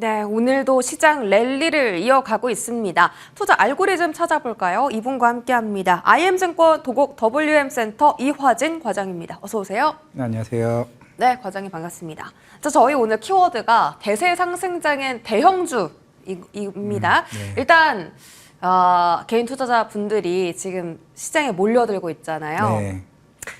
네, 오늘도 시장 랠리를 이어가고 있습니다. 투자 알고리즘 찾아볼까요? 이분과 함께합니다. IM증권 도곡 WM센터 이화진 과장입니다. 어서 오세요. 네, 안녕하세요. 네, 과장님 반갑습니다. 자, 저희 오늘 키워드가 대세 상승장인 대형주입니다. 네. 일단 개인 투자자분들이 지금 시장에 몰려들고 있잖아요. 네.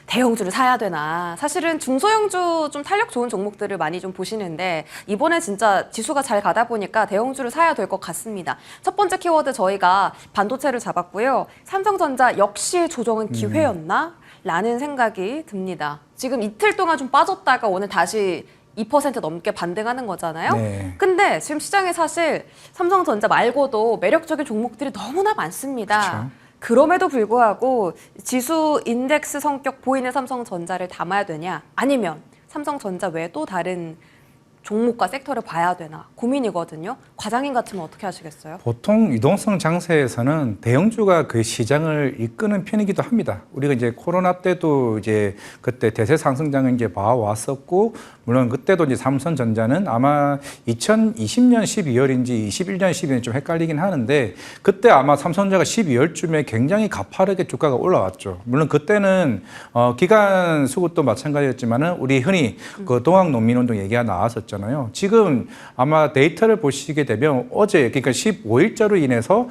대형주를 사야 되나. 사실은 중소형주 좀 탄력 좋은 종목들을 많이 좀 보시는데 이번에 진짜 지수가 잘 가다 보니까 대형주를 사야 될 것 같습니다. 첫 번째 키워드 저희가 반도체를 잡았고요. 삼성전자 역시 조정은 기회였나? 라는 생각이 듭니다. 지금 이틀 동안 좀 빠졌다가 오늘 다시 2% 넘게 반등하는 거잖아요. 네. 근데 지금 시장에 사실 삼성전자 말고도 매력적인 종목들이 너무나 많습니다. 그쵸. 그럼에도 불구하고 지수 인덱스 성격 보이는 삼성전자를 담아야 되냐, 아니면 삼성전자 외에 또 다른 종목과 섹터를 봐야 되나 고민이거든요. 과장님 같으면 어떻게 하시겠어요? 보통 유동성 장세에서는 대형주가 그 시장을 이끄는 편이기도 합니다. 우리가 이제 코로나 때도 이제 그때 대세 상승장을 이제 봐왔었고, 물론 그때도 이제 삼성전자는 아마 2020년 12월인지 21년 12월 좀 헷갈리긴 하는데, 그때 아마 삼성전자가 12월쯤에 굉장히 가파르게 주가가 올라왔죠. 물론 그때는 기간 수급도 마찬가지였지만은 우리 흔히 그 동학농민운동 얘기가 나왔었죠. 지금 아마 데이터를 보시게 되면 어제, 그러니까 15일자로 인해서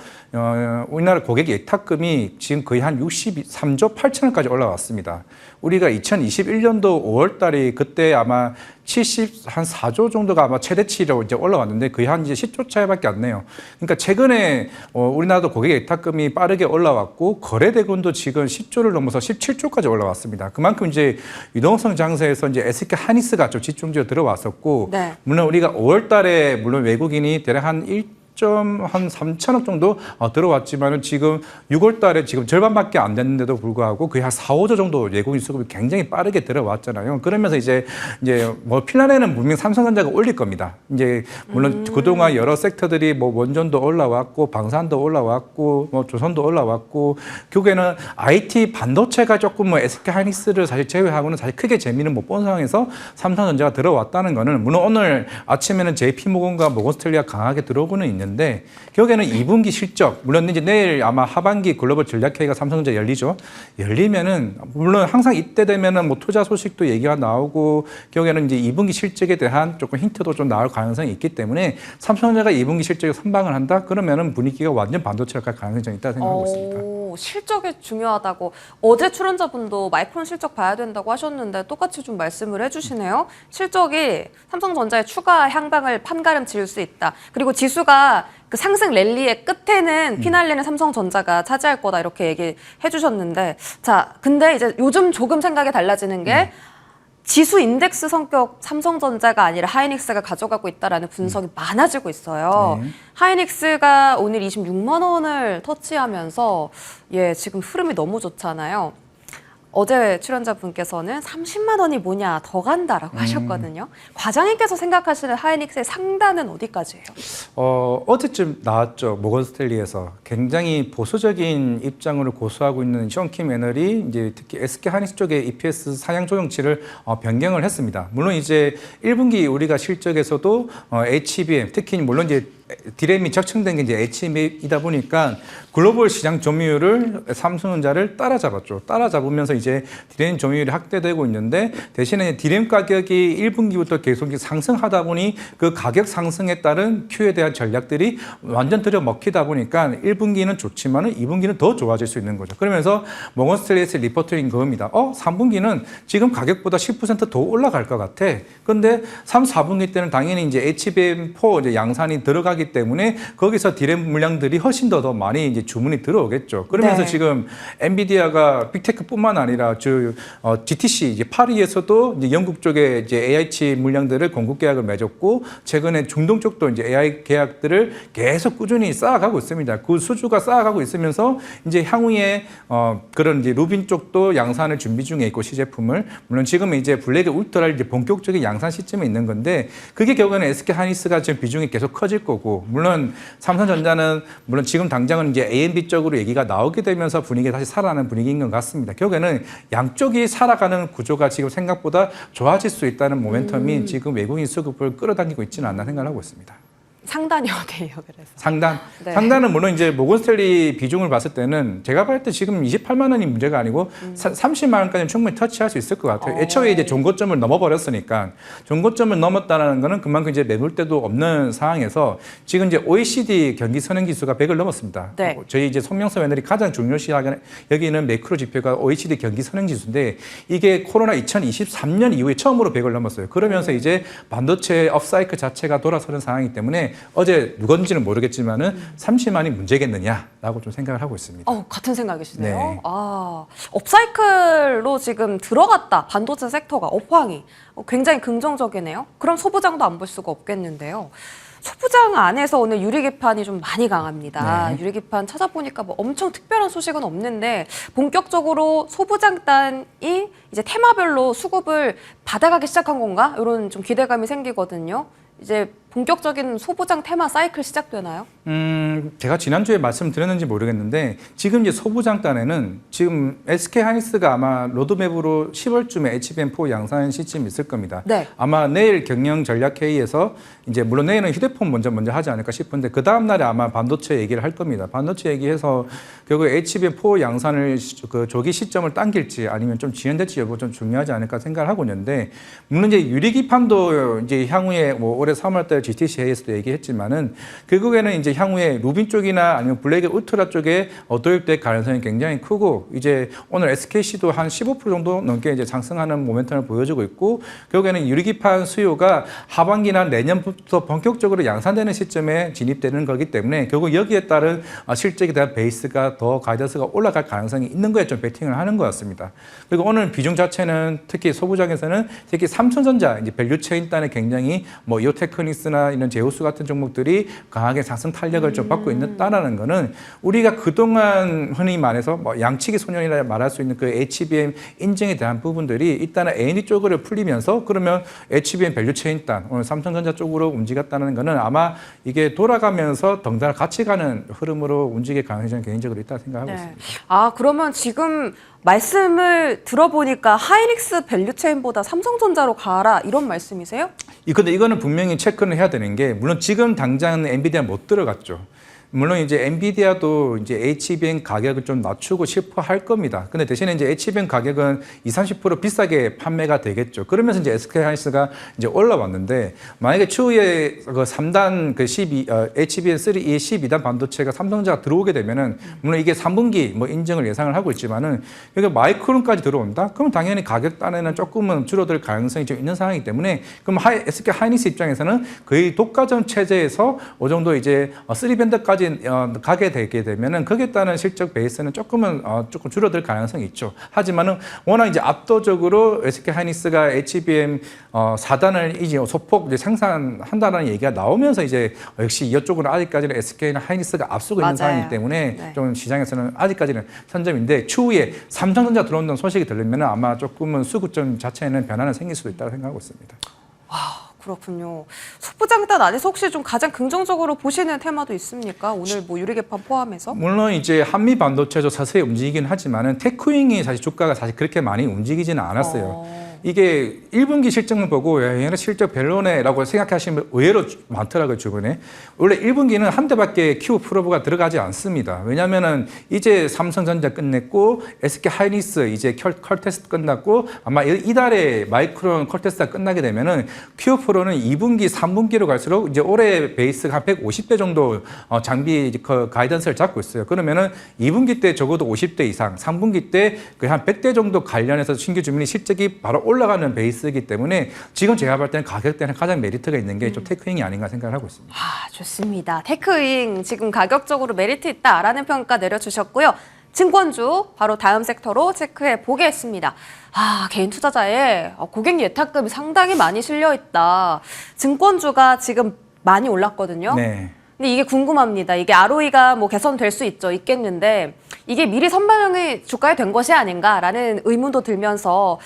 우리나라 고객 예탁금이 지금 거의 한 63조 8천억까지 올라왔습니다. 우리가 2021년도 5월 달에 그때 아마 74조 정도가 아마 최대치로 이제 올라왔는데 거의 한 이제 10조 차이밖에 안 나요. 그러니까 최근에 우리나라도 고객 예탁금이 빠르게 올라왔고 거래대금도 지금 10조를 넘어서 17조까지 올라왔습니다. 그만큼 이제 유동성 장세에서 이제 SK 하이닉스가 좀 집중적으로 들어왔었고, 네. 물론 우리가 5월 달에 물론 외국인이 대략 한 3천억 정도 들어왔지만은 지금 6월 달에 지금 절반밖에 안 됐는데도 불구하고 거의 한 4, 5조 정도 외국인 수급이 굉장히 빠르게 들어왔잖아요. 그러면서 이제 뭐 필란에는 분명 삼성전자가 올릴 겁니다. 이제 물론 그동안 여러 섹터들이 뭐 원전도 올라왔고 방산도 올라왔고 뭐 조선도 올라왔고, 결국에는 IT 반도체가 조금 뭐 SK 하이닉스를 사실 제외하고는 사실 크게 재미는 못 본 상황에서 삼성전자가 들어왔다는 거는, 물론 오늘 아침에는 JP모건과 모건스탠리가 강하게 들어오고는 있는데, 결국에는 2분기 실적, 물론 이제 내일 아마 하반기 글로벌 전략회의가 삼성전자 열리죠. 열리면은 물론 항상 이때 되면은 뭐 투자 소식도 얘기가 나오고, 결국에는 이제 2분기 실적에 대한 조금 힌트도 좀 나올 가능성이 있기 때문에 삼성전자가 2분기 실적에 선방을 한다 그러면은 분위기가 완전 반도체로 갈 가능성이 좀 있다고 생각하고 있습니다. 실적이 중요하다고 어제 출연자분도 마이크론 실적 봐야 된다고 하셨는데 똑같이 좀 말씀을 해주시네요. 실적이 삼성전자의 추가 향방을 판가름 지을 수 있다. 그리고 지수가 그 상승 랠리의 끝에는 피날레는 삼성전자가 차지할 거다 이렇게 얘기해 주셨는데, 자, 근데 이제 요즘 조금 생각이 달라지는 게 지수 인덱스 성격 삼성전자가 아니라 하이닉스가 가져가고 있다라는 분석이 많아지고 있어요. 네. 하이닉스가 오늘 26만 원을 터치하면서 지금 흐름이 너무 좋잖아요. 어제 출연자분께서는 30만 원이 뭐냐 더 간다라고 하셨거든요. 과장님께서 생각하시는 하이닉스의 상단은 어디까지예요? 어제쯤 나왔죠. 모건스탠리에서 굉장히 보수적인 입장으로 고수하고 있는 션 킴 애널이 이제 특히 SK 하이닉스 쪽의 EPS 상향 조정치를 변경을 했습니다. 물론 이제 1분기 우리가 실적에서도 HBM, 특히 물론 이제 디램이 적층된 게 이제 HBM이다 보니까 글로벌 시장 점유율을 삼성전자를 따라잡았죠. 따라잡으면서 이제 디램 점유율이 확대되고 있는데, 대신에 디램 가격이 1분기부터 계속 상승하다 보니 그 가격 상승에 따른 Q에 대한 전략들이 완전 들여먹히다 보니까 1분기는 좋지만은 2분기는 더 좋아질 수 있는 거죠. 그러면서 모건스탠리의 리포트인 그겁니다. 3분기는 지금 가격보다 10%더 올라갈 것 같아. 근데 3, 4분기 때는 당연히 이제 HBM4 이제 양산이 들어가기 때문에 거기서 디램 물량들이 훨씬 더 많이 이제 주문이 들어오겠죠. 그러면서 네. 지금 엔비디아가 빅테크뿐만 아니라 GTC 이제 파리에서도 이제 영국 쪽에 이제 AI 칩 물량들을 공급 계약을 맺었고, 최근에 중동 쪽도 이제 AI 계약들을 계속 꾸준히 쌓아가고 있습니다. 그 수주가 쌓아가고 있으면서 이제 향후에 그런 이제 루빈 쪽도 양산을 준비 중에 있고 시제품을, 물론 지금은 이제 블랙 울트라를 이제 본격적인 양산 시점에 있는 건데, 그게 결국에는 SK 하이닉스가 지금 비중이 계속 커질 거고, 물론 삼성전자는 물론 지금 당장은 이제 AMD 쪽으로 얘기가 나오게 되면서 분위기가 다시 살아나는 분위기인 것 같습니다. 결국에는 양쪽이 살아가는 구조가 지금 생각보다 좋아질 수 있다는 모멘텀이 지금 외국인 수급을 끌어당기고 있지는 않나 생각을 하고 있습니다. 상단이 어디예요? 그래서 상단. 네. 상단은 물론 이제 모건스탠리 비중을 봤을 때는 제가 봤을 때 지금 28만 원이 문제가 아니고 30만 원까지는 충분히 터치할 수 있을 것 같아요. 애초에 이제 종고점을 넘어버렸으니까 종고점을 넘었다는 거는 그만큼 이제 매물대도 없는 상황에서 지금 이제 OECD 경기 선행 지수가 100을 넘었습니다. 네. 저희 이제 손명서 위원들이 가장 중요시하는 여기는 매크로 지표가 OECD 경기 선행 지수인데 이게 코로나 2023년 이후에 처음으로 100을 넘었어요. 그러면서 이제 반도체 업사이클 자체가 돌아서는 상황이기 때문에 어제 누군지는 모르겠지만은 30만이 문제겠느냐라고 좀 생각을 하고 있습니다. 같은 생각이시네요. 네. 업사이클로 지금 들어갔다. 반도체 섹터가 업황이 굉장히 긍정적이네요. 그럼 소부장도 안 볼 수가 없겠는데요. 소부장 안에서 오늘 유리기판이 좀 많이 강합니다. 네. 유리기판 찾아보니까 뭐 엄청 특별한 소식은 없는데 본격적으로 소부장단이 이제 테마별로 수급을 받아가기 시작한 건가? 이런 좀 기대감이 생기거든요. 이제 본격적인 소부장 테마 사이클 시작되나요? 제가 지난주에 말씀드렸는지 모르겠는데 지금 이제 소부장단에는 지금 SK 하이닉스가 아마 로드맵으로 10월쯤에 HBM4 양산 시점이 있을 겁니다. 네. 아마 내일 경영 전략 회의에서 이제 물론 내일은 휴대폰 먼저 하지 않을까 싶은데 그 다음 날에 아마 반도체 얘기를 할 겁니다. 반도체 얘기해서 결국 HBM4 양산을 그 조기 시점을 당길지 아니면 좀 지연될지 여부 좀 중요하지 않을까 생각을 하고 있는데 물론 이제 유리기판도 이제 향후에 뭐 올해 3월달 GTC 회의에서도 얘기했지만은 결국에는 이제 향후에 루빈 쪽이나 아니면 블랙의 울트라 쪽에 도입될 가능성이 굉장히 크고 이제 오늘 SKC도 한 15% 정도 넘게 이제 상승하는 모멘텀을 보여주고 있고 결국에는 유리기판 수요가 하반기나 내년부터 본격적으로 양산되는 시점에 진입되는 거기 때문에 결국 여기에 따른 실적에 대한 베이스가 더 가이던스가 올라갈 가능성이 있는 거에 좀 베팅을 하는 것 같습니다. 그리고 오늘 비중 자체는 특히 소부장에서는 특히 삼성전자 이제 밸류체인 단에 굉장히 뭐 이오테크닉스나 이런 제우스 같은 종목들이 강하게 상승 탄력을 좀 받고 있다라는 거는 우리가 그동안 흔히 말해서 뭐 양치기 소년이라 말할 수 있는 그 HBM 인증에 대한 부분들이 일단은 A&D 쪽으로 풀리면서 그러면 HBM 밸류체인 단 오늘 삼성전자 쪽으로 움직였다는 거는 아마 이게 돌아가면서 덩달아 같이 가는 흐름으로 움직일 가능성이 저는 개인적으로 있다고 생각하고 있습니다. 그러면 지금 말씀을 들어보니까 하이닉스 밸류체인보다 삼성전자로 가라 이런 말씀이세요? 근데 이거는 분명히 체크는 해야 되는 게 물론 지금 당장 엔비디아 못 들어갔죠. 물론 이제 엔비디아도 이제 HBM 가격을 좀 낮추고 싶어 할 겁니다. 근데 대신에 이제 HBM 가격은 20-30% 비싸게 판매가 되겠죠. 그러면서 이제 SK 하이닉스가 이제 올라왔는데 만약에 추후에 그 3단 그 HBM3E 12단 반도체가 삼성전자가 들어오게 되면은 물론 이게 3분기 뭐 인증을 예상을 하고 있지만은 여기 마이크론까지 들어온다? 그럼 당연히 가격 단에는 조금은 줄어들 가능성이 좀 있는 상황이기 때문에 그럼 SK 하이닉스 입장에서는 거의 독과점 체제에서 이 정도 이제 3밴드까지 가게 되게 되면은 거기에 따른 실적 베이스는 조금 줄어들 가능성이 있죠. 하지만은 워낙 이제 압도적으로 SK 하이닉스가 HBM 4단을 이제 소폭 이제 생산한다는 얘기가 나오면서 이제 역시 이쪽은 아직까지는 SK 하이닉스가 앞서고 있는 상황이기 때문에 네. 좀 시장에서는 아직까지는 선점인데 추후에 삼성전자 들어온다는 소식이 들리면은 아마 조금은 수급점 자체에는 변화는 생길 수도 있다고 생각하고 있습니다. 그렇군요. 소부장단 안에서 혹시 좀 가장 긍정적으로 보시는 테마도 있습니까? 오늘 뭐 유리개판 포함해서? 물론 이제 한미 반도체도 서서히 움직이긴 하지만은 테크윙이 사실 주가가 사실 그렇게 많이 움직이지는 않았어요. 이게 1분기 실적을 보고 얘는 실적 별로네라고 생각하시는 분 의외로 많더라고요, 주변에. 원래 1분기는 한 대밖에 Q 프로브가 들어가지 않습니다. 왜냐면은 이제 삼성전자 끝냈고 SK 하이닉스 이제 컬 테스트 끝났고 아마 이달에 마이크론 컬 테스트가 끝나게 되면은 Q 프로는 2분기, 3분기로 갈수록 이제 올해 베이스가 한 150대 정도 장비 가이던스를 잡고 있어요. 그러면은 2분기 때 적어도 50대 이상, 3분기 때 그 한 100대 정도 관련해서 신규 주문이 실적이 바로 올라가는 베이스이기 때문에 지금 제가 볼 때는 가격대는 가장 메리트가 있는 게 좀 테크윙이 아닌가 생각을 하고 있습니다. 좋습니다. 테크윙 지금 가격적으로 메리트 있다라는 평가 내려주셨고요. 증권주 바로 다음 섹터로 체크해 보겠습니다. 개인 투자자의 고객 예탁금이 상당히 많이 실려 있다. 증권주가 지금 많이 올랐거든요. 네. 근데 이게 궁금합니다. 이게 ROE가 뭐 개선될 수 있겠는데 이게 미리 선반영이 주가에 된 것이 아닌가라는 의문도 들면서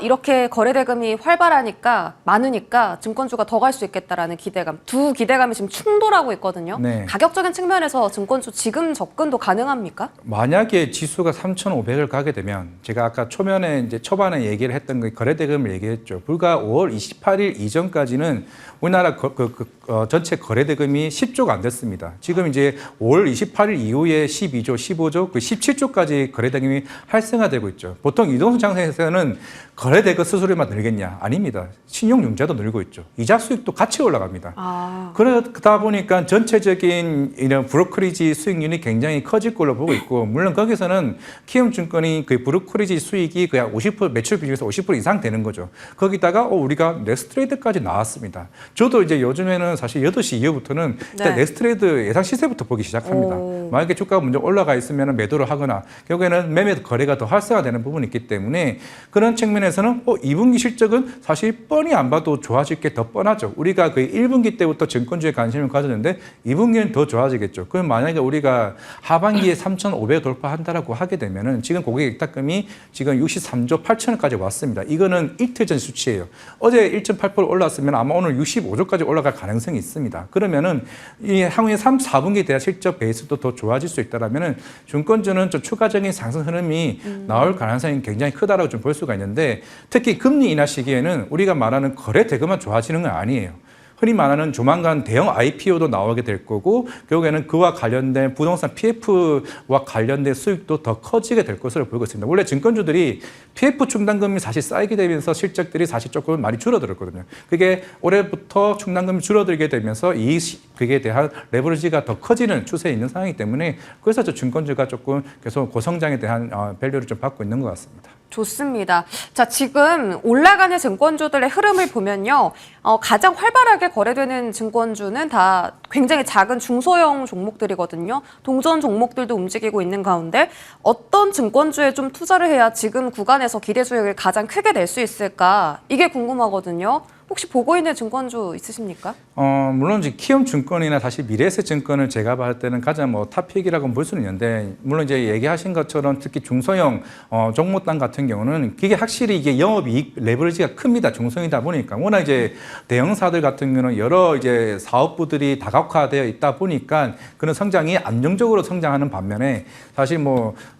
이렇게 거래 대금이 활발하니까 많으니까 증권주가 더 갈 수 있겠다라는 기대감, 두 기대감이 지금 충돌하고 있거든요. 네. 가격적인 측면에서 증권주 지금 접근도 가능합니까? 만약에 지수가 3,500을 가게 되면 제가 아까 초반에 얘기를 했던 그 거래 대금을 얘기했죠. 불과 5월 28일 이전까지는 우리나라 전체 거래 대금이 10조가 안 됐습니다. 지금 이제 5월 28일 이후에 12조, 15조, 그 17조까지 거래 대금이 활성화되고 있죠. 보통 이동성 장세에서는 거래 대금 수수료만 늘겠냐? 아닙니다. 신용융자도 늘고 있죠. 이자 수익도 같이 올라갑니다. 그러다 보니까 전체적인 이런 브로커리지 수익률이 굉장히 커질 걸로 보고 있고, 물론 거기서는 키움증권이 그 브로커리지 수익이 그냥 50% 매출 비중에서 50% 이상 되는 거죠. 거기다가 우리가 넥스트레이드까지 나왔습니다. 저도 이제 요즘에는 사실 8시 이후부터는 일단 넥스트레이드 예상 시세부터 보기 시작합니다. 만약에 주가가 먼저 올라가 있으면 매도를 하거나 결국에는 매매 거래가 더 활성화되는 부분이 있기 때문에 그런 측면에서는 2분기 실적은 사실 뻔히 안 봐도 좋아질 게 더 뻔하죠. 우리가 그 1분기 때부터 증권주에 관심을 가졌는데 2분기는 더 좋아지겠죠. 그럼 만약에 우리가 하반기에 3,500 돌파한다라고 하게 되면은 지금 고객 입탁금이 지금 63조 8천원까지 왔습니다. 이거는 이틀 전 수치예요. 어제 1.8% 올랐으면 아마 오늘 65조까지 올라갈 가능성이 있습니다. 그러면은 이 향후에 3, 4분기에 대한 실적 베이스도 더 좋아질 수 있다라면은 증권주는 좀 추가적인 상승 흐름이 나올 가능성이 굉장히 크다라고 좀 볼 수가 있는데, 특히 금리 인하 시기에는 우리가 말하는 거래 대금만 좋아지는 건 아니에요. 흔히 말하는 조만간 대형 IPO도 나오게 될 거고, 결국에는 그와 관련된 부동산 PF와 관련된 수익도 더 커지게 될 것으로 보고 있습니다. 원래 증권주들이 PF 충당금이 사실 쌓이게 되면서 실적들이 사실 조금 많이 줄어들었거든요. 그게 올해부터 충당금이 줄어들게 되면서 그에 대한 레버리지가 더 커지는 추세에 있는 상황이기 때문에, 그래서 저 증권주가 조금 계속 고성장에 대한 밸류를 좀 받고 있는 것 같습니다. 좋습니다. 자, 지금 올라가는 증권주들의 흐름을 보면요. 가장 활발하게 거래되는 증권주는 다 굉장히 작은 중소형 종목들이거든요. 동전 종목들도 움직이고 있는 가운데 어떤 증권주에 좀 투자를 해야 지금 구간에서 기대 수익을 가장 크게 낼 수 있을까? 이게 궁금하거든요. 혹시 보고 있는 증권주 있으십니까? 물론 이제 키움증권이나 사실 미래에셋증권을 제가 봤을 때는 가장 탑픽이라고 볼 수는 있는데, 물론 이제 얘기하신 것처럼 특히 중소형 종목당 같은 경우는 그게 확실히 이게 영업이익 레버리지가 큽니다. 중소형이다 보니까 워낙 이제 대형사들 같은 경우는 여러 이제 사업부들이 다각화되어 있다 보니까 그런 성장이 안정적으로 성장하는 반면에, 사실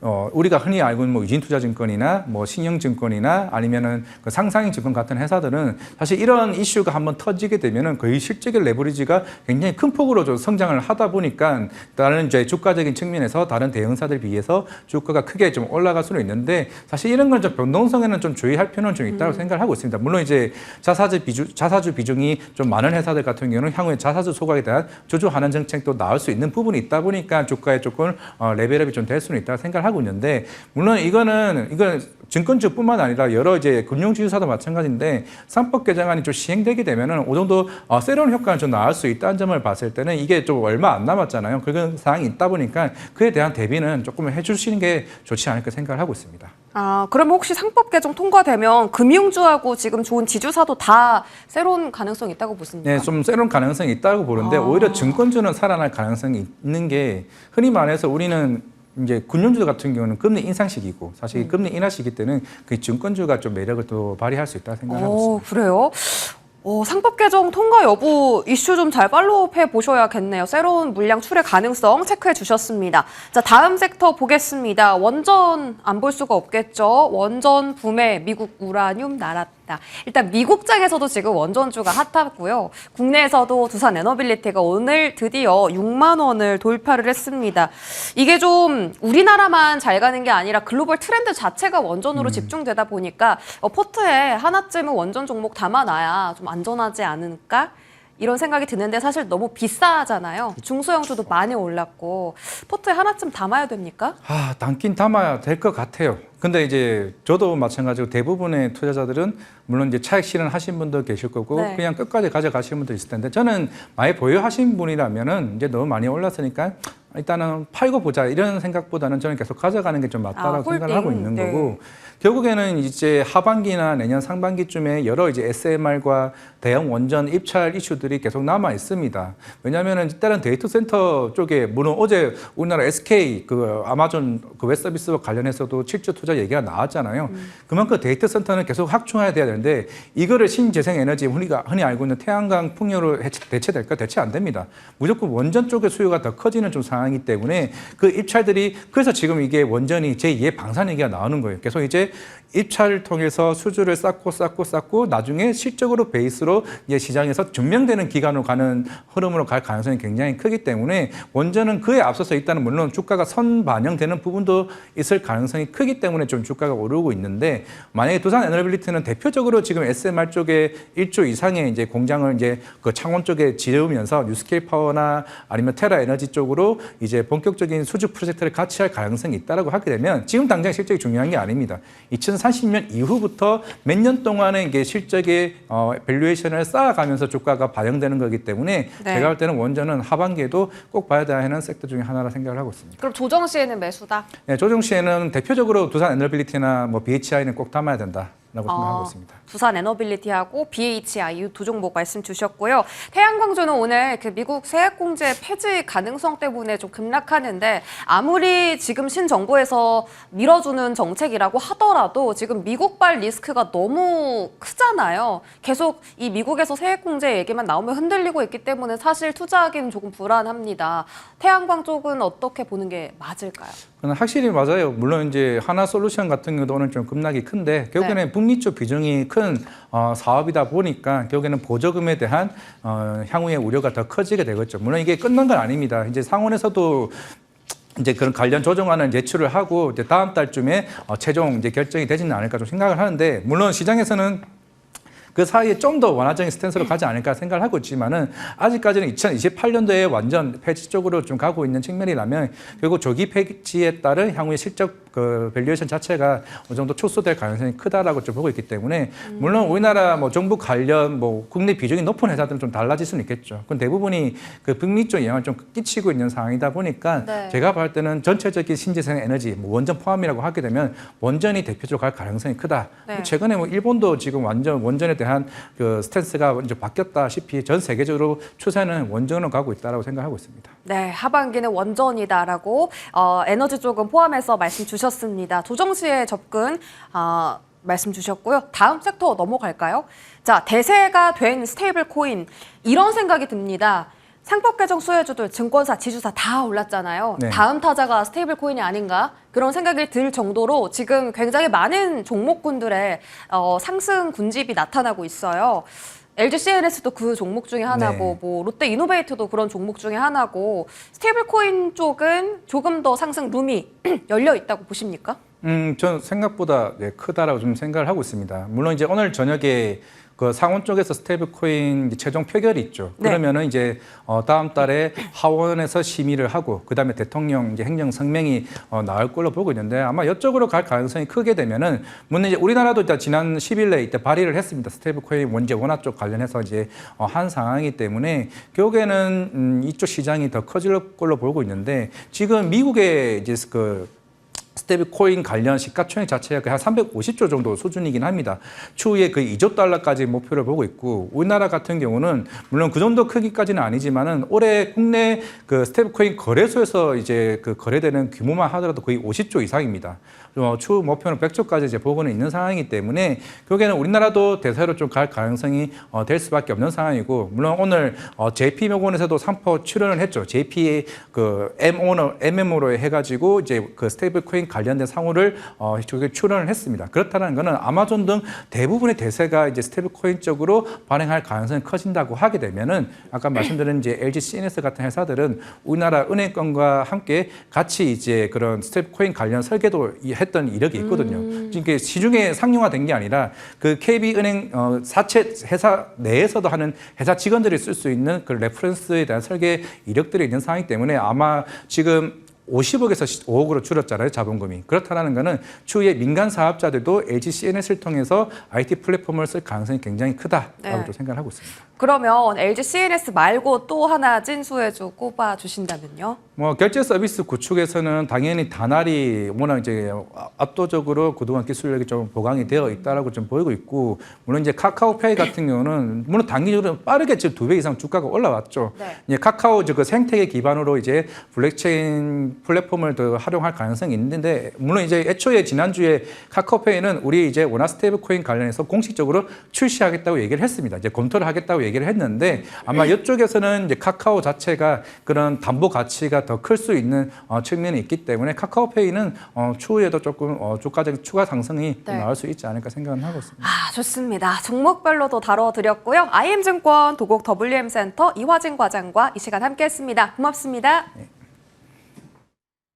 우리가 흔히 알고 있는 유진투자증권이나 신영증권이나 아니면은 그 상상인증권 같은 회사들은 사실 이런 이슈가 한번 터지게 되면은 거의 실적의 레버리지가 굉장히 큰 폭으로 좀 성장을 하다 보니까 다른 이제 주가적인 측면에서 다른 대형사들 비해서 주가가 크게 좀 올라갈 수는 있는데, 사실 이런 건 좀 변동성에는 좀 주의할 필요는 좀 있다고 생각을 하고 있습니다. 물론 이제 자사주 비중이 좀 많은 회사들 같은 경우는 향후에 자사주 소각에 대한 주주환원 정책도 나올 수 있는 부분이 있다 보니까 주가에 조금 레벨업이 좀 될 수는 있다고 생각을 하고 있는데, 물론 이건 증권주뿐만 아니라 여러 이제 금융지주사도 마찬가지인데, 상법 개정안이 좀 시행되게 되면은 이 정도 새로운 효과는 좀 나올 수 있다는 점을 봤을 때는 이게 좀 얼마 안 남았잖아요. 그런 상황이 있다 보니까 그에 대한 대비는 조금 해주시는 게 좋지 않을까 생각을 하고 있습니다. 그럼 혹시 상법 개정 통과되면 금융주하고 지금 좋은 지주사도 다 새로운 가능성이 있다고 보십니까? 네, 좀 새로운 가능성이 있다고 보는데 오히려 증권주는 살아날 가능성이 있는 게, 흔히 말해서 우리는 이제 금융주 같은 경우는 금리 인상 시기고, 사실 금리 인하 시기 때는 그 증권주가 좀 매력을 또 발휘할 수 있다고 생각하고 있습니다. 그래요? 상법 개정 통과 여부 이슈 좀 잘 팔로우해 보셔야겠네요. 새로운 물량 출회 가능성 체크해 주셨습니다. 자, 다음 섹터 보겠습니다. 원전 안 볼 수가 없겠죠. 원전 붐에 미국 우라늄 날았다. 일단 미국장에서도 지금 원전주가 핫하고요. 국내에서도 두산 에너빌리티가 오늘 드디어 6만 원을 돌파를 했습니다. 이게 좀 우리나라만 잘 가는 게 아니라 글로벌 트렌드 자체가 원전으로 집중되다 보니까 포트에 하나쯤은 원전 종목 담아놔야 좀 안전하지 않을까? 이런 생각이 드는데, 사실 너무 비싸잖아요. 중소형주도 많이 올랐고 포트에 하나쯤 담아야 됩니까? 담긴 담아야 될 것 같아요. 근데 이제 저도 마찬가지로 대부분의 투자자들은 물론 이제 차익 실현하신 분도 계실 거고 그냥 끝까지 가져가시는 분도 있을 텐데, 저는 많이 보유하신 분이라면은 이제 너무 많이 올랐으니까 일단은 팔고 보자 이런 생각보다는 저는 계속 가져가는 게 좀 맞다라고 생각을 하고 있는 네. 거고 결국에는 이제 하반기나 내년 상반기쯤에 여러 이제 SMR과 대형 원전 입찰 이슈들이 계속 남아 있습니다. 왜냐하면은 일단은 데이터 센터 쪽에 물론 어제 우리나라 SK 그 아마존 그 웹 서비스와 관련해서도 7조 투자 얘기가 나왔잖아요. 그만큼 데이터 센터는 계속 확충해야 돼야 되는데 이거를 신재생 에너지 우리가 흔히 알고 있는 태양광 풍요로 대체될까? 대체 안 됩니다. 무조건 원전 쪽의 수요가 더 커지는 좀 상황이기 때문에 그 입찰들이 그래서 지금 이게 원전이 제2의 방산 얘기가 나오는 거예요. 계속 이제 입찰을 통해서 수주를 쌓고 나중에 실적으로 베이스로 이제 시장에서 증명되는 기간으로 가는 흐름으로 갈 가능성이 굉장히 크기 때문에 원전은 그에 앞서서 일단은 물론 주가가 선반영되는 부분도 있을 가능성이 크기 때문에 좀 주가가 오르고 있는데 만약에 두산 에너빌리티는 대표적으로 지금 SMR 쪽에 1조 이상의 이제 공장을 이제 그 창원 쪽에 지으면서 뉴스케일 파워나 아니면 테라 에너지 쪽으로 이제 본격적인 수주 프로젝트를 같이 할 가능성이 있다라고 하게 되면 지금 당장 실적이 중요한 게 아닙니다. 2030년 이후부터 몇 년 동안의 이게 실적의 밸류에이션을 쌓아가면서 주가가 반영되는 거기 때문에 네. 제가 볼 때는 원전은 하반기에도 꼭 봐야 하는 섹터 중에 하나라 생각을 하고 있습니다. 그럼 조정 시에는 매수다. 네, 조정 시에는 대표적으로 두산 에너빌리티나 뭐 BHI는 꼭 담아야 된다라고 생각하고 있습니다. 두산 에너빌리티하고 BHI 두 종목 말씀 주셨고요. 태양광주는 오늘 그 미국 세액공제 폐지 가능성 때문에 좀 급락하는데 아무리 지금 신정부에서 밀어주는 정책이라고 하더라도 지금 미국발 리스크가 너무 크잖아요. 계속 이 미국에서 세액공제 얘기만 나오면 흔들리고 있기 때문에 사실 투자하기는 조금 불안합니다. 태양광 쪽은 어떻게 보는 게 맞을까요? 그건 확실히 맞아요. 물론 이제 하나솔루션 같은 경우도 오늘 좀 급락이 큰데 결국에는 북미 쪽 비중이 큰 사업이다 보니까 결국에는 보조금에 대한 향후의 우려가 더 커지게 되겠죠. 물론 이게 끝난 건 아닙니다. 이제 상원에서도 이제 그런 관련 조정안을 제출을 하고 이제 다음 달쯤에 최종 이제 결정이 되지는 않을까 좀 생각을 하는데 물론 시장에서는 그 사이에 좀 더 완화적인 스탠스로 가지 않을까 생각을 하고 있지만은 아직까지는 2028년도에 완전 폐지 쪽으로 좀 가고 있는 측면이라면 결국 조기 폐지에 따른 향후의 실적 그 밸류에이션 자체가 어느 정도 축소될 가능성이 크다라고 좀 보고 있기 때문에 물론 우리나라 뭐 정부 관련 뭐 국내 비중이 높은 회사들은 좀 달라질 수는 있겠죠. 그건 대부분이 그 북미 쪽 영향을 좀 끼치고 있는 상황이다 보니까 네. 제가 볼 때는 전체적인 신재생 에너지 뭐 원전 포함이라고 하게 되면 원전이 대표적으로 갈 가능성이 크다. 네. 최근에 뭐 일본도 지금 완전 원전에 대한 그 스탠스가 이제 바뀌었다시피 전 세계적으로 추세는 원전으로 가고 있다라고 생각하고 있습니다. 네, 하반기는 원전이다라고 에너지 쪽은 포함해서 말씀 주셨습니다. 조정 시에 접근 말씀 주셨고요. 다음 섹터 넘어갈까요? 자, 대세가 된 스테이블 코인 이런 생각이 듭니다. 상법 개정 수혜주들, 증권사, 지주사 다 올랐잖아요. 네. 다음 타자가 스테이블 코인이 아닌가? 그런 생각이 들 정도로 지금 굉장히 많은 종목군들의 상승 군집이 나타나고 있어요. LG CNS도 그 종목 중에 하나고 네. 뭐 롯데 이노베이트도 그런 종목 중에 하나고 스테이블 코인 쪽은 조금 더 상승 룸이 열려 있다고 보십니까? 저는 생각보다 크다라고 좀 생각을 하고 있습니다. 물론 이제 오늘 저녁에 그 상원 쪽에서 스테이블 코인 최종 표결이 있죠. 네. 그러면은 이제 다음 달에 하원에서 심의를 하고 그다음에 대통령 이제 행정 성명이 나올 걸로 보고 있는데 아마 이쪽으로 갈 가능성이 크게 되면은 물론 이제 우리나라도 일단 지난 10일에 이때 발의를 했습니다. 스테이블 코인 원재 원화 쪽 관련해서 이제 한 상황이기 때문에 결국에는 이쪽 시장이 더 커질 걸로 보고 있는데 지금 미국의 이제 그 스테이블 코인 관련 시가총액 자체가 한 350조 정도 수준이긴 합니다. 추후에 그 2조 달러까지 목표를 보고 있고 우리나라 같은 경우는 물론 그 정도 크기까지는 아니지만은 올해 국내 그 스테이블 코인 거래소에서 이제 그 거래되는 규모만 하더라도 거의 50조 이상입니다. 추후 목표는 100조까지 이제 보고는 있는 상황이기 때문에 결국에는 우리나라도 대세로 좀 갈 가능성이 될 수밖에 없는 상황이고 물론 오늘 JP모건에서도 상포 출연을 했죠. JP의 그 MM으로 해가지고 이제 그 스테이블 코인 관련된 상호를 출연을 했습니다. 그렇다는 것은 아마존 등 대부분의 대세가 이제 스테이블 코인 쪽으로 반영할 가능성이 커진다고 하게 되면은 아까 말씀드린 이제 LG CNS 같은 회사들은 우리나라 은행권과 함께 같이 이제 그런 스테이블 코인 관련 설계도 했던 이력이 있거든요. 지금 시중에 상용화된 게 아니라 그 KB은행 사채 회사 내에서도 하는 회사 직원들이 쓸 수 있는 그 레퍼런스에 대한 설계 이력들이 있는 상황이기 때문에 아마 지금 50억에서 5억으로 줄었잖아요, 자본금이. 그렇다는 거는 추후에 민간 사업자들도 LG CNS를 통해서 IT 플랫폼을 쓸 가능성이 굉장히 크다라고 네. 좀 생각을 하고 있습니다. 그러면 LG CNS 말고 또 하나 찐수혜주 꼽아 주신다면요? 뭐 결제 서비스 구축에서는 당연히 다날이 워낙 이제 압도적으로 그동안 기술력이 좀 보강이 되어 있다라고 좀 보이고 있고, 물론 이제 카카오페이 같은 경우는 물론 단기적으로 빠르게 지금 2배 이상 주가가 올라왔죠. 네. 이제 카카오 그 생태계 기반으로 이제 블록체인 플랫폼을 더 활용할 가능성이 있는데, 물론 이제 애초에 지난주에 카카오페이는 우리 이제 원화 스테이블 코인 관련해서 공식적으로 출시하겠다고 얘기를 했습니다. 이제 검토를 하겠다고 얘기를 했는데, 아마 이쪽에서는 이제 카카오 자체가 그런 담보 가치가 더 클 수 있는 측면이 있기 때문에 카카오페이는 추후에도 조금 주가적 추가 상승이 좀 네. 나올 수 있지 않을까 생각은 하고 있습니다. 아, 좋습니다. 종목별로도 다뤄드렸고요. IM증권 도곡 WM센터 이화진 과장과 이 시간 함께했습니다. 고맙습니다. 네,